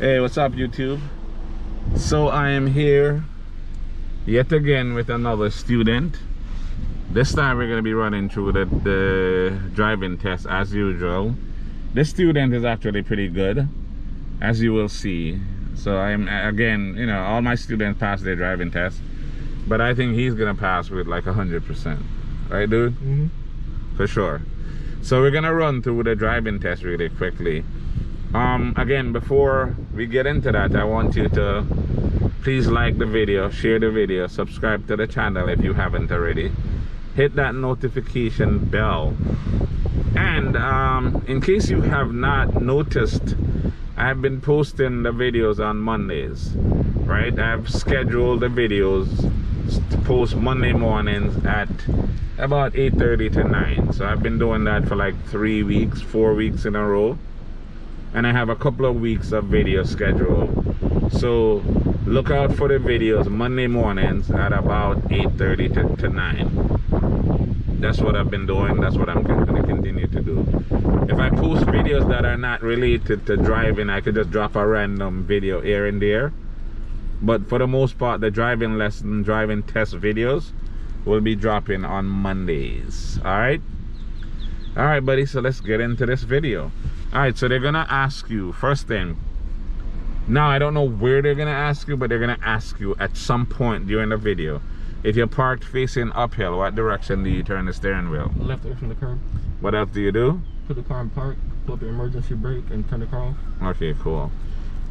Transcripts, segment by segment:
Hey, what's up, YouTube? So I am here yet again with another student. This time we're going to be running through the driving test as usual. This student is actually pretty good, as you will see. So I'm, again, you know, all my students pass their driving test, but I think he's going to pass with like 100%. Right, dude? Mm-hmm. For sure. So we're going to run through the driving test really quickly. Again, before we get into that, I want you to please like the video, share the video, subscribe to the channel if you haven't already, hit that notification bell, and in case you have not noticed, I've been posting the videos on Mondays, right? I've scheduled the videos to post Monday mornings at about 8:30 to 9. So I've been doing that for like 3 weeks, 4 weeks in a row. And I have a couple of weeks of video scheduled. So look out for the videos Monday mornings at about 8:30 to 9. That's what I've been doing. That's what I'm going to continue to do. If I post videos that are not related to driving, I could just drop a random video here and there. But for the most part, the driving lesson, driving test videos will be dropping on Mondays. Alright? Alright, buddy, so let's get into this video. Alright, so they're gonna ask you, first thing, now I don't know where they're gonna ask you, but they're gonna ask you at some point during the video, if you're parked facing uphill, what direction do you turn the steering wheel? Left away from the curb. What else do you do? Put the car in park, pull up the emergency brake, and turn the car off. Okay, cool.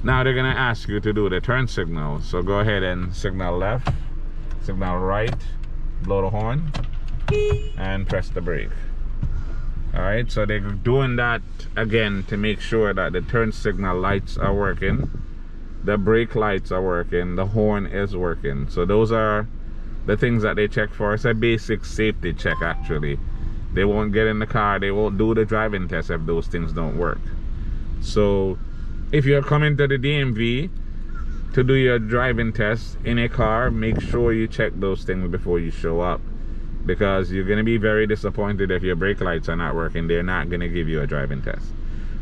Now they're gonna ask you to do the turn signal. So go ahead and signal left, signal right, blow the horn, and press the brake. Alright, so they're doing that again to make sure that the turn signal lights are working, the brake lights are working, the horn is working. So those are the things that they check for. It's a basic safety check actually. They won't get in the car, they won't do the driving test if those things don't work. So if you're coming to the DMV to do your driving test in a car, make sure you check those things before you show up, because you're going to be very disappointed if your brake lights are not working. They're not going to give you a driving test.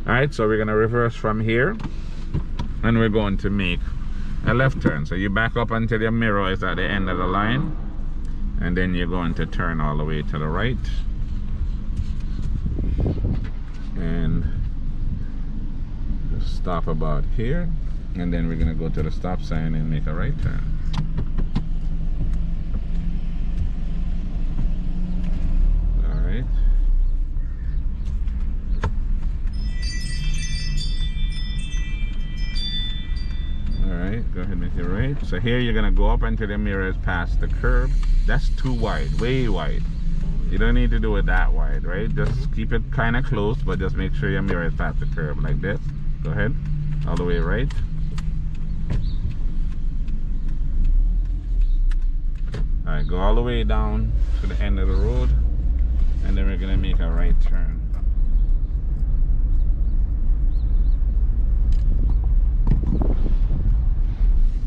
Alright, so we're going to reverse from here, and we're going to make a left turn. So you back up until your mirror is at the end of the line, and then you're going to turn all the way to the right, and just stop about here, and then we're going to go to the stop sign and make a right turn. Alright, go ahead and make it right. So here you're gonna go up until the mirror is past the curb. That's too wide, way wide. You don't need to do it that wide, right? Just keep it kind of close, but just make sure your mirror is past the curb like this. Go ahead, all the way right. Alright, go all the way down to the end of the road, and then we're gonna make a right turn.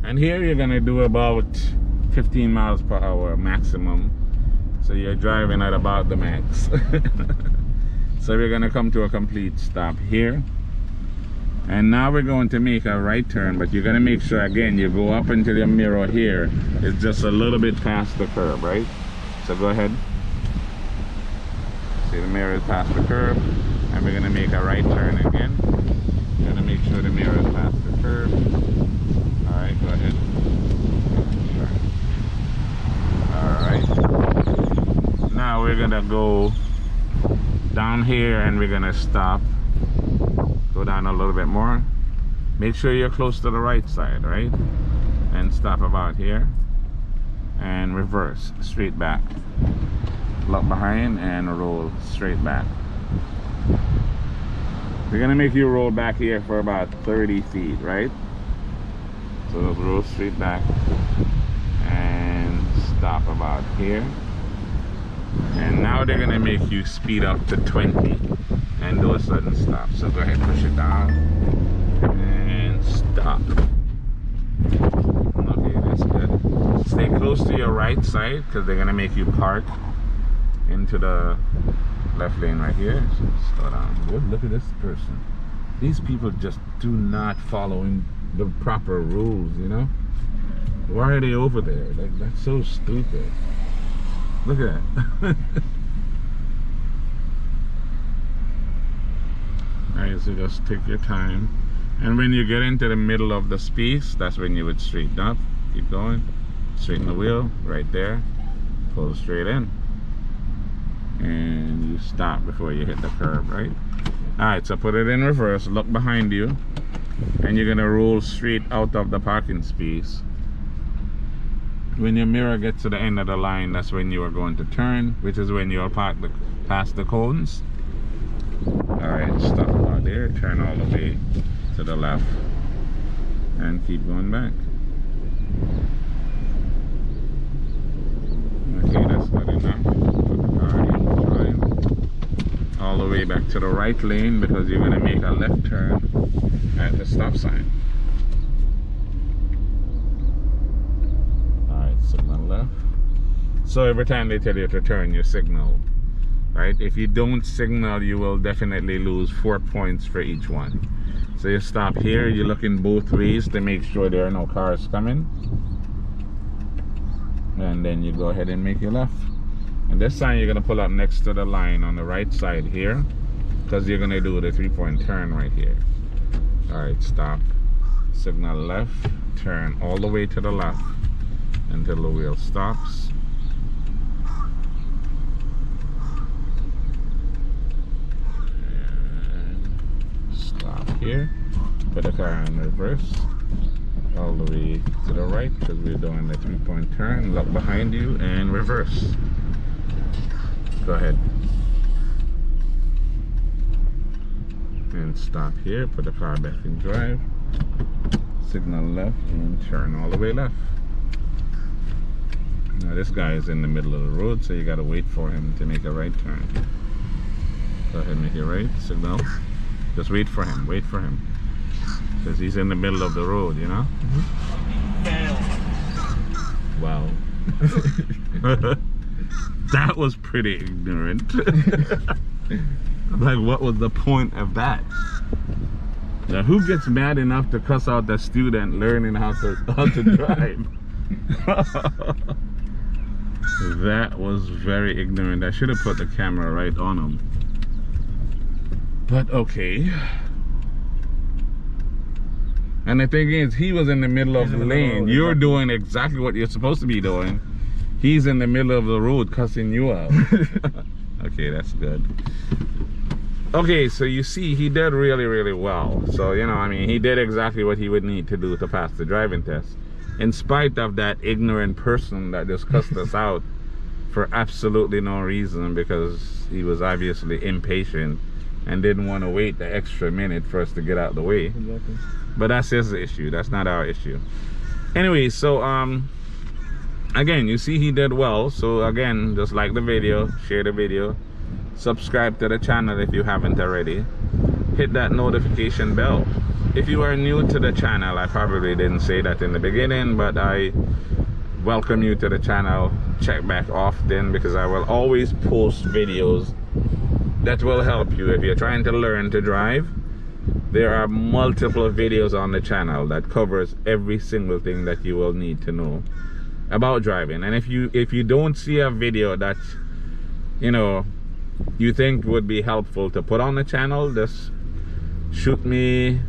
And here you're gonna do about 15 miles per hour maximum. So you're driving at about the max. So we're gonna come to a complete stop here. And now we're going to make a right turn, but you're gonna make sure again you go up until your mirror here is just a little bit past the curb, right? So go ahead. See, the mirror is past the curb, and we're gonna make a right turn again. You're gonna make sure the mirror is past the curb. Alright, go ahead. Alright. Now we're gonna go down here and we're gonna stop. Go down a little bit more. Make sure you're close to the right side, right? And stop about here. And reverse, straight back. Look behind and roll straight back. We're gonna make you roll back here for about 30 feet, right? So roll straight back and stop about here. And now they're gonna make you speed up to 20 and do a sudden stop. So go ahead, push it down and stop. Okay, that's good. Stay close to your right side because they're gonna make you park into the left lane right here. So slow down. Good. Look at this person. these people just do not following the proper rules, you know? Why are they over there? Like, that's so stupid. Look at that. Alright, so just take your time. And when you get into the middle of the space, that's when you would straighten up. Keep going. Straighten the wheel right there. Pull straight in. And you stop before you hit the curb, right? Alright, so put it in reverse. Look behind you. And you're going to roll straight out of the parking space. When your mirror gets to the end of the line, that's when you are going to turn, which is when you'll park past the cones. Alright, stop out there, turn all the way to the left, and keep going back. Okay, that's good enough. Put the car in drive all the way back to the right lane, because you're going to make a left turn at the stop sign. Signal left. So every time they tell you to turn, you signal, right? If you don't signal, you will definitely lose 4 points for each one. So you stop here, you look in both ways to make sure there are no cars coming, and then you go ahead and make your left. And this time you're going to pull up next to the line on the right side here, because you're going to do the 3-point turn right here. Alright, stop, signal left, turn all the way to the left until the wheel stops. And stop here. Put the car in reverse all the way to the right, because we're doing the 3-point turn. Look behind you and reverse. Go ahead. And stop here. Put the car back in drive. Signal left and turn all the way left. Now this guy is in the middle of the road, so you gotta wait for him to make a right turn. Go ahead and make it right, signal. Just wait for him, because he's in the middle of the road, you know? Wow. That was pretty ignorant. Like, what was the point of that? Now, who gets mad enough to cuss out the student learning how to drive? That was very ignorant. I should have put the camera right on him. But okay. And the thing is, he was in the middle of the lane. You're doing exactly what you're supposed to be doing. He's in the middle of the road cussing you out. Okay, that's good. Okay, so you see, he did really, really well. So, you know, I mean, he did exactly what he would need to do to pass the driving test, in spite of that ignorant person that just cussed us out for absolutely no reason, because he was obviously impatient and didn't want to wait the extra minute for us to get out of the way. Exactly. But that's his issue. That's not our issue. Anyway, so again, you see he did well. So again, just like the video, share the video, subscribe to the channel if you haven't already, hit that notification bell. If you are new to the channel, I probably didn't say that in the beginning, but I welcome you to the channel. Check back often, because I will always post videos that will help you if you're trying to learn to drive. There are multiple videos on the channel that covers every single thing that you will need to know about driving. And if you don't see a video that, you know, you think would be helpful to put on the channel, just shoot me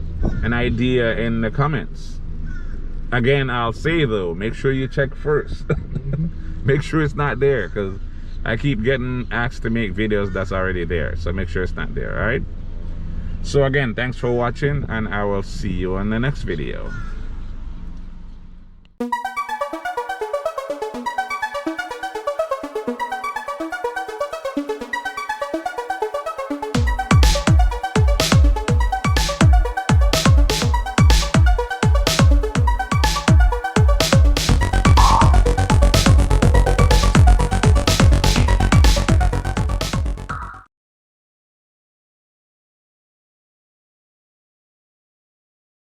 an idea in the comments. Again, I'll say though, make sure you check first. Make sure it's not there, because I keep getting asked to make videos that's already there, so make sure it's not there. All right, so again, thanks for watching, and I will see you in the next video.